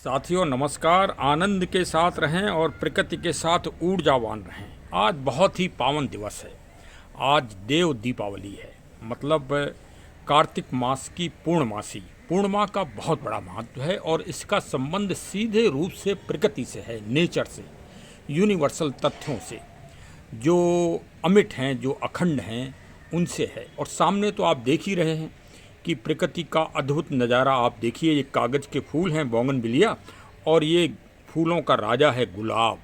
साथियों नमस्कार। आनंद के साथ रहें और प्रकृति के साथ ऊर्जावान रहें। आज बहुत ही पावन दिवस है। आज देव दीपावली है, मतलब कार्तिक मास की पूर्णमासी। पूर्णिमा का बहुत बड़ा महत्व है और इसका संबंध सीधे रूप से प्रकृति से है, नेचर से, यूनिवर्सल तथ्यों से, जो अमिट हैं, जो अखंड हैं, उनसे है। और सामने तो आप देख ही रहे हैं कि प्रकृति का अद्भुत नज़ारा। आप देखिए, ये कागज़ के फूल हैं बोगनविलिया, और ये फूलों का राजा है गुलाब,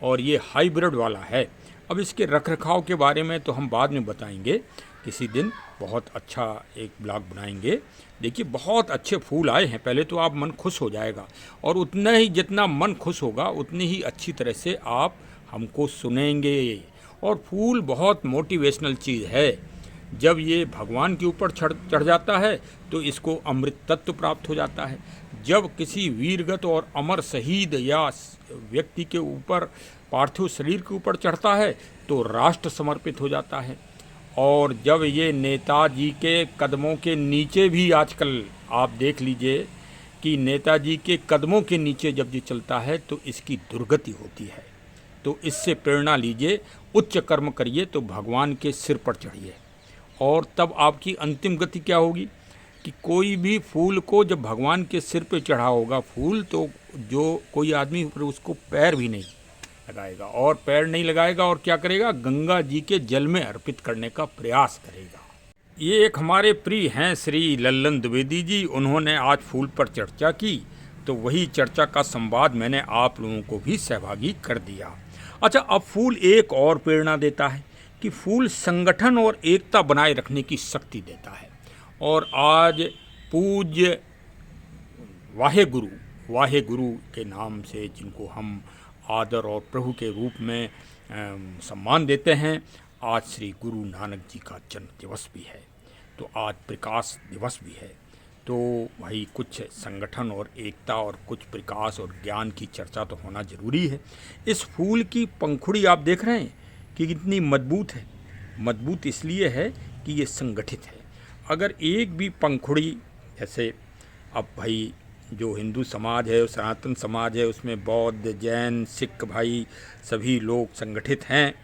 और ये हाइब्रिड वाला है। अब इसके रखरखाव के बारे में तो हम बाद में बताएंगे, किसी दिन बहुत अच्छा एक ब्लॉग बनाएंगे। देखिए बहुत अच्छे फूल आए हैं, पहले तो आप मन खुश हो जाएगा, और उतना ही जितना मन खुश होगा उतनी ही अच्छी तरह से आप हमको सुनेंगे। और फूल बहुत मोटिवेशनल चीज़ है। जब ये भगवान के ऊपर चढ़ जाता है तो इसको अमृत तत्व प्राप्त हो जाता है। जब किसी वीरगत और अमर शहीद या व्यक्ति के ऊपर, पार्थिव शरीर के ऊपर चढ़ता है तो राष्ट्र समर्पित हो जाता है। और जब ये नेताजी के कदमों के नीचे भी, आजकल आप देख लीजिए कि नेताजी के कदमों के नीचे जब ये चलता है तो इसकी दुर्गति होती है। तो इससे प्रेरणा लीजिए, उच्च कर्म करिए तो भगवान के सिर पर चढ़िए, और तब आपकी अंतिम गति क्या होगी कि कोई भी फूल को जब भगवान के सिर पे चढ़ा होगा फूल, तो जो कोई आदमी फिर उसको पैर भी नहीं लगाएगा, और पैर नहीं लगाएगा और क्या करेगा, गंगा जी के जल में अर्पित करने का प्रयास करेगा। ये एक हमारे प्रिय हैं श्री लल्लन द्विवेदी जी, उन्होंने आज फूल पर चर्चा की, तो वही चर्चा का संवाद मैंने आप लोगों को भी सहभागी कर दिया। अच्छा, अब फूल एक और प्रेरणा देता है कि फूल संगठन और एकता बनाए रखने की शक्ति देता है। और आज पूज्य वाहे गुरु के नाम से, जिनको हम आदर और प्रभु के रूप में सम्मान देते हैं, आज श्री गुरु नानक जी का जन्म दिवस भी है, तो आज प्रकाश दिवस भी है। तो भाई कुछ संगठन और एकता और कुछ प्रकाश और ज्ञान की चर्चा तो होना ज़रूरी है। इस फूल की पंखुड़ी आप देख रहे हैं कि कितनी मजबूत है। मजबूत इसलिए है कि ये संगठित है। अगर एक भी पंखुड़ी, जैसे अब भाई जो हिंदू समाज है, सनातन समाज है, उसमें बौद्ध, जैन, सिख भाई सभी लोग संगठित हैं,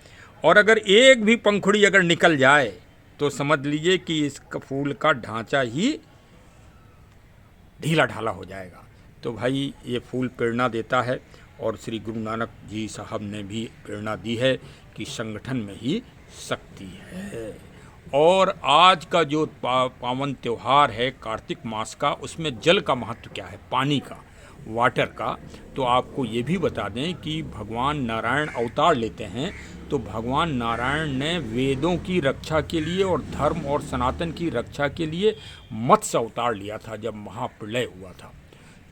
और अगर एक भी पंखुड़ी अगर निकल जाए तो समझ लीजिए कि इस फूल का ढांचा ही ढीला ढाला हो जाएगा। तो भाई ये फूल प्रेरणा देता है, और श्री गुरु नानक जी साहब ने भी प्रेरणा दी है कि संगठन में ही शक्ति है। और आज का जो पावन त्यौहार है कार्तिक मास का, उसमें जल का महत्व क्या है, पानी का, वाटर का। तो आपको ये भी बता दें कि भगवान नारायण अवतार लेते हैं, तो भगवान नारायण ने वेदों की रक्षा के लिए और धर्म और सनातन की रक्षा के लिए मत्स्य अवतार लिया था जब महाप्रलय हुआ था।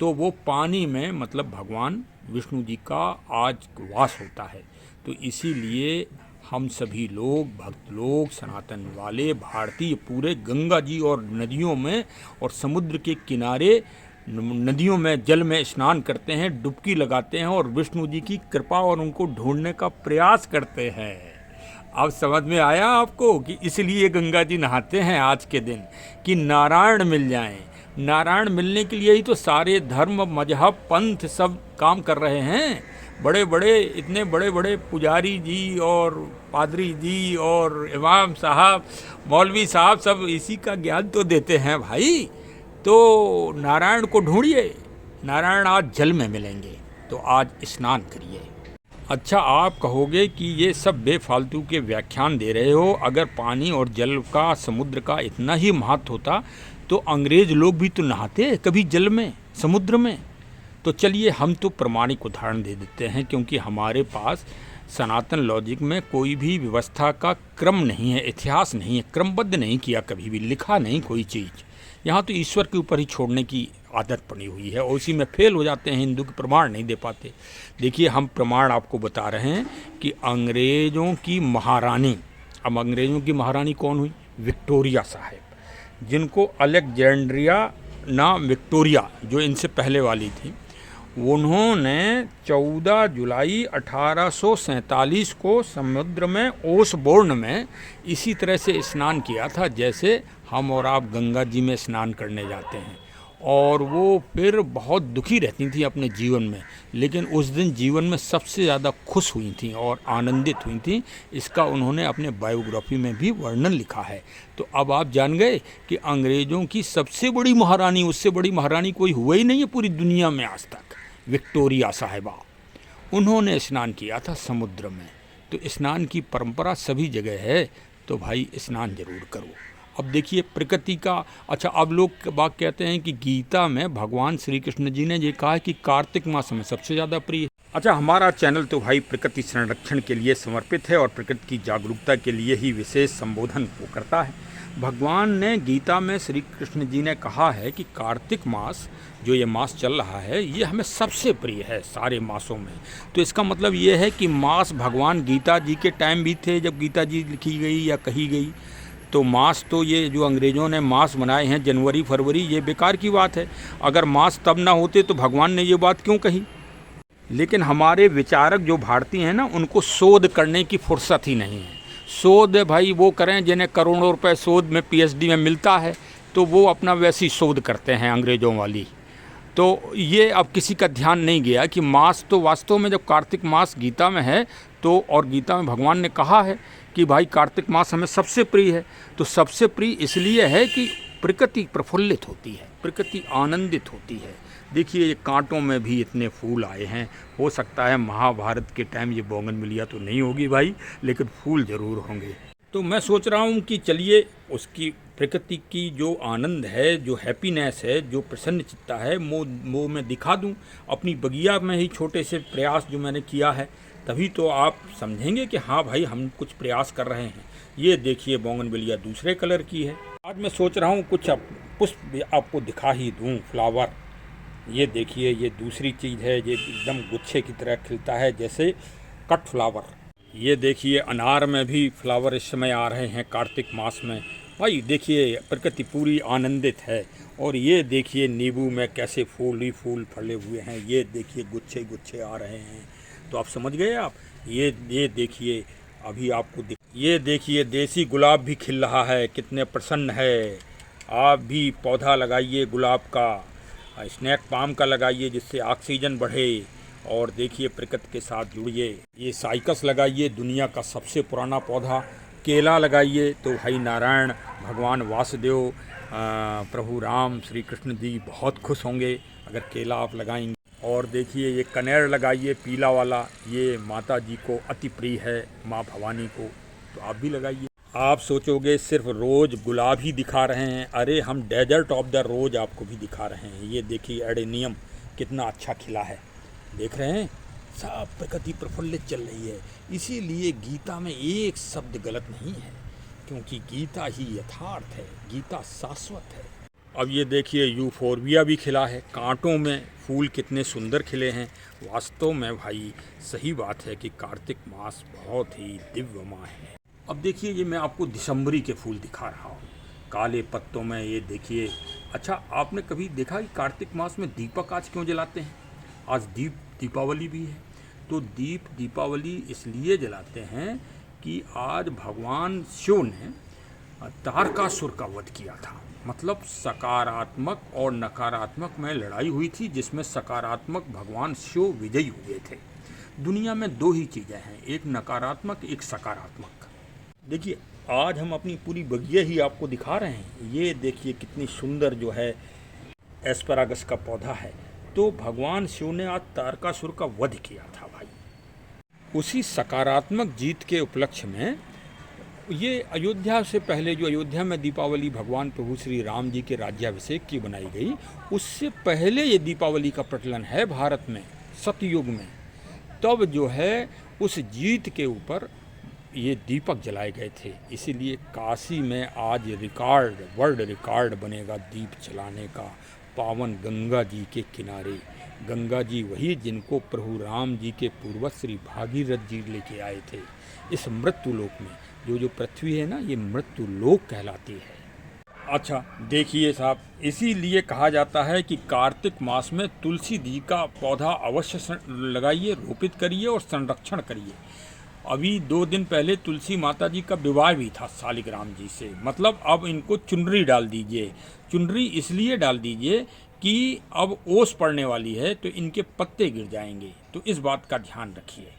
तो वो पानी में, मतलब भगवान विष्णु जी का आज वास होता है। तो इसीलिए हम सभी लोग, भक्त लोग, सनातन वाले भारतीय, पूरे गंगा जी और नदियों में और समुद्र के किनारे नदियों में जल में स्नान करते हैं, डुबकी लगाते हैं, और विष्णु जी की कृपा और उनको ढूंढने का प्रयास करते हैं। अब समझ में आया आपको कि इसलिए गंगा जी नहाते हैं आज के दिन, कि नारायण मिल जाएं। नारायण मिलने के लिए ही तो सारे धर्म, मजहब, पंथ सब काम कर रहे हैं। बड़े बड़े, इतने बड़े बड़े पुजारी जी और पादरी जी और इमाम साहब, मौलवी साहब सब इसी का ज्ञान तो देते हैं भाई। तो नारायण को ढूंढिए, नारायण आज जल में मिलेंगे, तो आज स्नान करिए। अच्छा, आप कहोगे कि ये सब बेफालतू के व्याख्यान दे रहे हो। अगर पानी और जल का, समुद्र का इतना ही महत्व होता तो अंग्रेज लोग भी तो नहाते कभी जल में, समुद्र में। तो चलिए हम तो प्रमाणिक उदाहरण दे देते हैं, क्योंकि हमारे पास सनातन लॉजिक में कोई भी व्यवस्था का क्रम नहीं है, इतिहास नहीं है, क्रमबद्ध नहीं किया, कभी भी लिखा नहीं कोई चीज़। यहाँ तो ईश्वर के ऊपर ही छोड़ने की आदत पड़ी हुई है, और उसी में फेल हो जाते हैं, हिंदू के प्रमाण नहीं दे पाते। देखिए हम प्रमाण आपको बता रहे हैं कि अंग्रेज़ों की महारानी, अब अंग्रेज़ों की महारानी कौन हुई, विक्टोरिया साहब, जिनको अलेक्जेंड्रिया ना विक्टोरिया, जो इनसे पहले वाली थी, उन्होंने 14 जुलाई 1847 को समुद्र में ओसबोर्न में इसी तरह से स्नान किया था जैसे हम और आप गंगा जी में स्नान करने जाते हैं। और वो फिर बहुत दुखी रहती थी अपने जीवन में, लेकिन उस दिन जीवन में सबसे ज़्यादा खुश हुई थी और आनंदित हुई थी। इसका उन्होंने अपने बायोग्राफी में भी वर्णन लिखा है। तो अब आप जान गए कि अंग्रेज़ों की सबसे बड़ी महारानी, उससे बड़ी महारानी कोई हुआ ही नहीं है पूरी दुनिया में आज तक, विक्टोरिया साहिबा। उन्होंने स्नान किया था समुद्र में। तो स्नान की परंपरा सभी जगह है, तो भाई स्नान जरूर करो। अब देखिए प्रकृति का, अच्छा अब लोग बात कहते हैं कि गीता में भगवान श्री कृष्ण जी ने ये कहा है कि कार्तिक मास में सबसे ज़्यादा प्रिय है। अच्छा, हमारा चैनल तो भाई प्रकृति संरक्षण के लिए समर्पित है और प्रकृति की जागरूकता के लिए ही विशेष संबोधन वो करता है। भगवान ने गीता में श्री कृष्ण जी ने कहा है कि कार्तिक मास जो ये मास चल रहा है ये हमें सबसे प्रिय है सारे मासों में। तो इसका मतलब ये है कि मास भगवान गीता जी के टाइम भी थे, जब गीता जी लिखी गई या कही गई। तो मास तो ये जो अंग्रेज़ों ने मास बनाए हैं जनवरी फरवरी, ये बेकार की बात है। अगर मास तब ना होते तो भगवान ने ये बात क्यों कही। लेकिन हमारे विचारक जो भारतीय हैं ना, उनको शोध करने की फुर्सत ही नहीं है। शोध भाई वो करें जिन्हें करोड़ों रुपए शोध में पीएचडी में मिलता है, तो वो अपना वैसी शोध करते हैं अंग्रेज़ों वाली। तो ये अब किसी का ध्यान नहीं गया कि मास तो वास्तव में जब कार्तिक मास गीता में है तो, और गीता में भगवान ने कहा है कि भाई कार्तिक मास हमें सबसे प्रिय है। तो सबसे प्रिय इसलिए है कि प्रकृति प्रफुल्लित होती है, प्रकृति आनंदित होती है। देखिए ये कांटों में भी इतने फूल आए हैं। हो सकता है महाभारत के टाइम ये बोगनविलिया तो नहीं होगी भाई, लेकिन फूल ज़रूर होंगे। तो मैं सोच रहा हूँ कि चलिए उसकी प्रकृति की जो आनंद है, जो हैप्पीनेस है, जो प्रसन्न चित्ता है, वो मैं दिखा दूँ अपनी बगिया में ही छोटे से प्रयास जो मैंने किया है। तभी तो आप समझेंगे कि हाँ भाई हम कुछ प्रयास कर रहे हैं। ये देखिए बोगनविलिया दूसरे कलर की है। आज मैं सोच रहा हूँ कुछ पुष्प आपको दिखा ही दूँ, फ्लावर। ये देखिए ये दूसरी चीज़ है, ये एकदम गुच्छे की तरह खिलता है जैसे कट फ्लावर। ये देखिए अनार में भी फ्लावर इस समय आ रहे हैं कार्तिक मास में। भाई देखिए प्रकृति पूरी आनंदित है। और ये देखिए नींबू में कैसे फूल ही फूल फले हुए हैं। ये देखिए गुच्छे गुच्छे आ रहे हैं। तो आप समझ गए आप। ये देखिए अभी आपको ये देखिए देसी गुलाब भी खिल रहा है, कितने प्रसन्न है। आप भी पौधा लगाइए गुलाब का, स्नैक पाम का लगाइए जिससे ऑक्सीजन बढ़े। और देखिए प्रकृति के साथ जुड़िए। ये साइकस लगाइए, दुनिया का सबसे पुराना पौधा। केला लगाइए तो भाई नारायण भगवान वासुदेव प्रभु राम श्री कृष्ण जी बहुत खुश होंगे अगर केला आप लगाएंगे। और देखिए ये कनेर लगाइए पीला वाला, ये माता जी को अति प्रिय है, माँ भवानी को। तो आप भी लगाइए। आप सोचोगे सिर्फ रोज़ गुलाब ही दिखा रहे हैं, अरे हम डेजर्ट ऑफ द रोज़ आपको भी दिखा रहे हैं। ये देखिए एडेनियम कितना अच्छा खिला है, देख रहे हैं। सब प्रकृति प्रफुल्लित चल रही है। इसीलिए गीता में एक शब्द गलत नहीं है, क्योंकि गीता ही यथार्थ है, गीता शाश्वत है। अब ये देखिए यूफोर्बिया भी खिला है, कांटों में फूल कितने सुंदर खिले हैं। वास्तव में भाई सही बात है कि कार्तिक मास बहुत ही दिव्यमय है। अब देखिए ये मैं आपको दिसंबरी के फूल दिखा रहा हूँ, काले पत्तों में। ये देखिए। अच्छा आपने कभी देखा कि कार्तिक मास में दीपक आज क्यों जलाते हैं? आज दीपावली भी है। तो दीपावली इसलिए जलाते हैं कि आज भगवान शिव ने तारकासुर का वध किया था। मतलब सकारात्मक और नकारात्मक में लड़ाई हुई थी, जिसमें सकारात्मक भगवान शिव विजयी हुए थे। दुनिया में दो ही चीज़ें हैं, एक नकारात्मक एक सकारात्मक। देखिए आज हम अपनी पूरी बगिया ही आपको दिखा रहे हैं। ये देखिए कितनी सुंदर जो है एस्परागस का पौधा है। तो भगवान शिव ने आज तारकासुर का वध किया था भाई। उसी सकारात्मक जीत के उपलक्ष्य में ये अयोध्या से पहले, जो अयोध्या में दीपावली भगवान प्रभु श्री राम जी के राज्याभिषेक की बनाई गई, उससे पहले ये दीपावली का प्रचलन है भारत में सतयुग में। तब जो है उस जीत के ऊपर ये दीपक जलाए गए थे। इसीलिए काशी में आज रिकॉर्ड, वर्ल्ड रिकॉर्ड बनेगा दीप जलाने का, पावन गंगा जी के किनारे। गंगा जी वही जिनको प्रभु राम जी के पूर्वज श्री भागीरथ जी लेके आए थे इस मृत्यु लोक में। जो पृथ्वी है ना, ये मृत्यु लोक कहलाती है। अच्छा देखिए साहब, इसीलिए कहा जाता है कि कार्तिक मास में तुलसी जी का पौधा अवश्य लगाइए, रोपित करिए और संरक्षण करिए। अभी 2 दिन पहले तुलसी माता जी का विवाह भी था शालिग्राम जी से। मतलब अब इनको चुनरी डाल दीजिए। चुनरी इसलिए डाल दीजिए कि अब ओस पड़ने वाली है तो इनके पत्ते गिर जाएंगे, तो इस बात का ध्यान रखिए।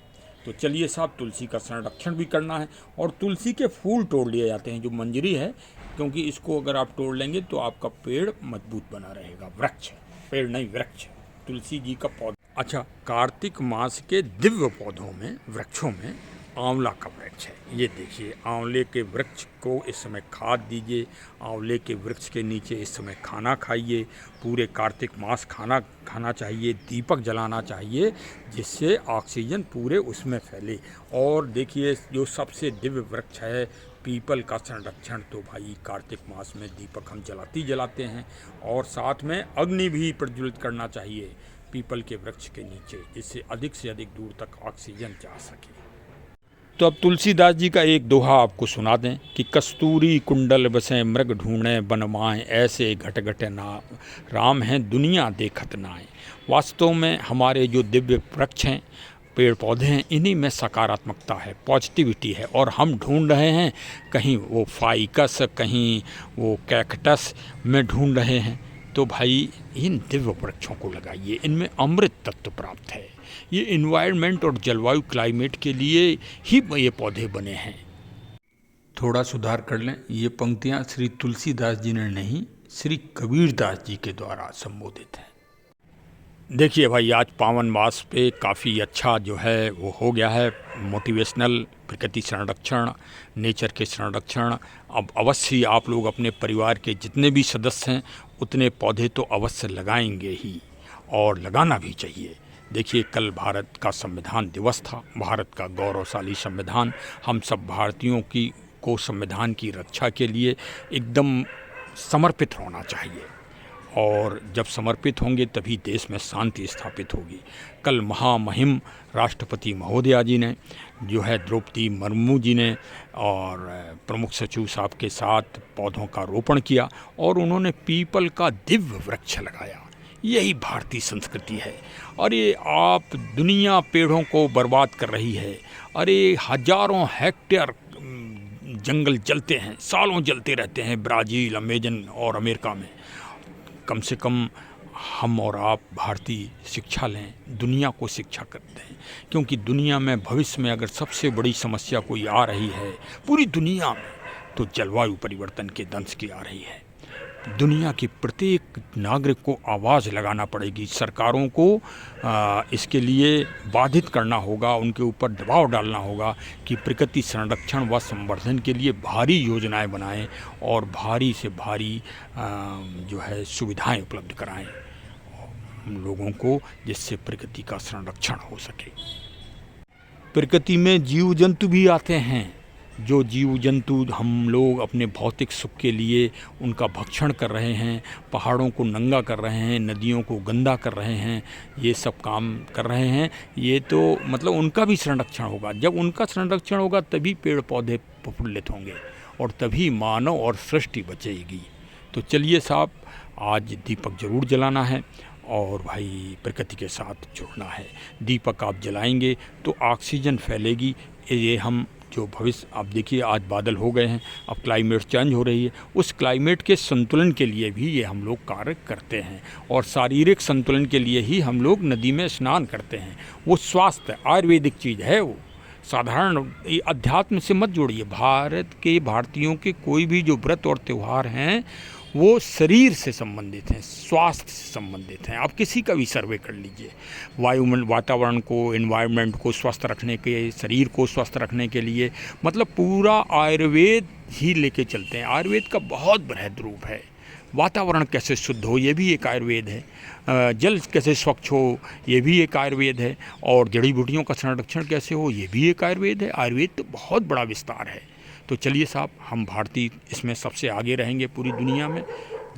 तो चलिए साहब, तुलसी का संरक्षण भी करना है। और तुलसी के फूल तोड़ लिए जाते हैं, जो मंजरी है, क्योंकि इसको अगर आप तोड़ लेंगे तो आपका पेड़ मजबूत बना रहेगा। वृक्ष, पेड़ नहीं वृक्ष, तुलसी जी का पौधा। अच्छा, कार्तिक मास के दिव्य पौधों में, वृक्षों में आंवला का वृक्ष है। ये देखिए, आंवले के वृक्ष को इस समय खाद दीजिए, आंवले के वृक्ष के नीचे इस समय खाना खाइए। पूरे कार्तिक मास खाना खाना चाहिए, दीपक जलाना चाहिए, जिससे ऑक्सीजन पूरे उसमें फैले। और देखिए, जो सबसे दिव्य वृक्ष है पीपल का संरक्षण, तो भाई कार्तिक मास में दीपक हम जलाते हैं। और साथ में अग्नि भी प्रज्वलित करना चाहिए पीपल के वृक्ष के नीचे, जिससे अधिक से अधिक दूर तक ऑक्सीजन जा सके। तो अब तुलसीदास जी का एक दोहा आपको सुना दें कि कस्तूरी कुंडल बसें मृग ढूंढें बनवाएं, ऐसे घट घट ना राम हैं दुनिया देखत नाएं। वास्तव में हमारे जो दिव्य वृक्ष हैं, पेड़ पौधे हैं, इन्हीं में सकारात्मकता है, पॉजिटिविटी है। और हम ढूंढ रहे हैं, कहीं वो फाइकस, कहीं वो कैक्टस में ढूंढ रहे हैं। तो भाई इन दिव्य वृक्षों को लगाइए, इनमें अमृत तत्व प्राप्त है। ये इन्वायरमेंट और जलवायु क्लाइमेट के लिए ही ये पौधे बने हैं। थोड़ा सुधार कर लें, ये पंक्तियाँ श्री तुलसीदास जी ने नहीं, श्री कबीरदास जी के द्वारा संबोधित हैं। देखिए भाई, आज पावन मास पे काफ़ी अच्छा जो है वो हो गया है मोटिवेशनल, प्रकृति संरक्षण, नेचर के संरक्षण। अब अवश्य आप लोग अपने परिवार के जितने भी सदस्य हैं उतने पौधे तो अवश्य लगाएंगे ही, और लगाना भी चाहिए। देखिए, कल भारत का संविधान दिवस था, भारत का गौरवशाली संविधान। हम सब भारतीयों को संविधान की रक्षा के लिए एकदम समर्पित होना चाहिए, और जब समर्पित होंगे तभी देश में शांति स्थापित होगी। कल महामहिम राष्ट्रपति महोदया जी ने जो है, द्रौपदी मुर्मू जी ने और प्रमुख सचिव साहब के साथ पौधों का रोपण किया, और उन्होंने पीपल का दिव्य वृक्ष लगाया। यही भारतीय संस्कृति है। और ये आप दुनिया पेड़ों को बर्बाद कर रही है। अरे हजारों हेक्टेयर जंगल जलते हैं, सालों जलते रहते हैं ब्राज़ील, अमेजन और अमेरिका में। कम से कम हम और आप भारतीय शिक्षा लें, दुनिया को शिक्षा करते हैं, क्योंकि दुनिया में भविष्य में अगर सबसे बड़ी समस्या कोई आ रही है पूरी दुनिया में, तो जलवायु परिवर्तन के दंश की आ रही है। दुनिया की प्रत्येक नागरिक को आवाज़ लगाना पड़ेगी, सरकारों को इसके लिए बाधित करना होगा, उनके ऊपर दबाव डालना होगा कि प्रकृति संरक्षण व संवर्धन के लिए भारी योजनाएं बनाएं और भारी से भारी जो है सुविधाएं उपलब्ध कराएं लोगों को, जिससे प्रकृति का संरक्षण हो सके। प्रकृति में जीव जंतु भी आते हैं, जो जीव जंतु हम लोग अपने भौतिक सुख के लिए उनका भक्षण कर रहे हैं, पहाड़ों को नंगा कर रहे हैं, नदियों को गंदा कर रहे हैं, ये सब काम कर रहे हैं। ये तो मतलब उनका भी संरक्षण होगा। जब उनका संरक्षण होगा तभी पेड़ पौधे प्रफुल्लित होंगे और तभी मानव और सृष्टि बचेगी। तो चलिए साहब, आज दीपक ज़रूर जलाना है और भाई प्रकृति के साथ जुड़ना है। दीपक आप जलाएंगे तो ऑक्सीजन फैलेगी। ये हम जो भविष्य, आप देखिए आज बादल हो गए हैं, अब क्लाइमेट चेंज हो रही है, उस क्लाइमेट के संतुलन के लिए भी ये हम लोग कार्य करते हैं। और शारीरिक संतुलन के लिए ही हम लोग नदी में स्नान करते हैं। वो स्वास्थ्य आयुर्वेदिक चीज़ है, वो साधारण अध्यात्म से मत जोड़िए। भारतीयों के कोई भी जो व्रत और त्यौहार हैं वो शरीर से संबंधित हैं, स्वास्थ्य से संबंधित हैं। आप किसी का भी सर्वे कर लीजिए, वातावरण को, एनवायरनमेंट को स्वस्थ रखने के, शरीर को स्वस्थ रखने के लिए, मतलब पूरा आयुर्वेद ही लेके चलते हैं। आयुर्वेद का बहुत बृहद रूप है। वातावरण कैसे शुद्ध हो, ये भी एक आयुर्वेद है। जल कैसे स्वच्छ हो, ये भी एक आयुर्वेद है। और जड़ी बूटियों का संरक्षण कैसे हो, ये भी एक आयुर्वेद है। आयुर्वेद तो बहुत बड़ा विस्तार है। तो चलिए साहब, हम भारतीय इसमें सबसे आगे रहेंगे पूरी दुनिया में।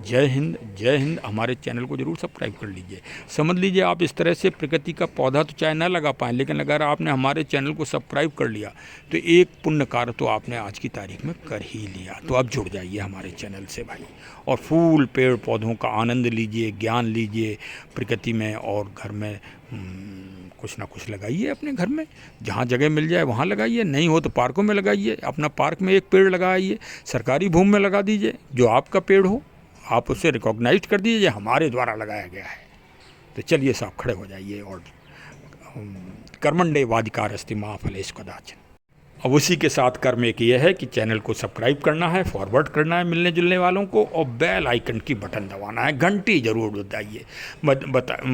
जय हिंद, जय हिंद। हमारे चैनल को ज़रूर सब्सक्राइब कर लीजिए। समझ लीजिए, आप इस तरह से प्रकृति का पौधा तो चाहे ना लगा पाएँ, लेकिन अगर आपने हमारे चैनल को सब्सक्राइब कर लिया तो एक पुण्य कार्य तो आपने आज की तारीख में कर ही लिया। तो अब जुड़ जाइए हमारे चैनल से भाई, और फूल पेड़ पौधों का आनंद लीजिए, ज्ञान लीजिए प्रकृति में। और घर में कुछ ना कुछ लगाइए, अपने घर में जहाँ जगह मिल जाए वहाँ लगाइए, नहीं हो तो पार्कों में लगाइए। अपना पार्क में एक पेड़ लगाइए, सरकारी भूमि में लगा दीजिए, जो आपका पेड़ हो। आप उसे रिकॉग्नाइज कर दीजिए, हमारे द्वारा लगाया गया है। तो चलिए साहब खड़े हो जाइए और कर्मण्डे वाधिकारस्ति मा फलेषु कदाचन। अब उसी के साथ कर्म एक ये है कि चैनल को सब्सक्राइब करना है, फॉरवर्ड करना है मिलने जुलने वालों को, और बेल आइकन की बटन दबाना है, घंटी ज़रूर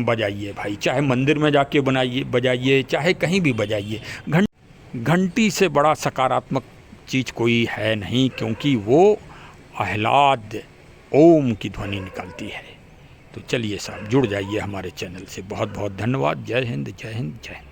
बजाइए भाई, चाहे मंदिर में जाके बजाइए, चाहे कहीं भी बजाइए। घंटी से बड़ा सकारात्मक चीज़ कोई है नहीं, क्योंकि वो आह्लाद ओम की ध्वनि निकलती है। तो चलिए साहब जुड़ जाइए हमारे चैनल से। बहुत बहुत धन्यवाद। जय हिंद, जय हिंद, जय हिंद।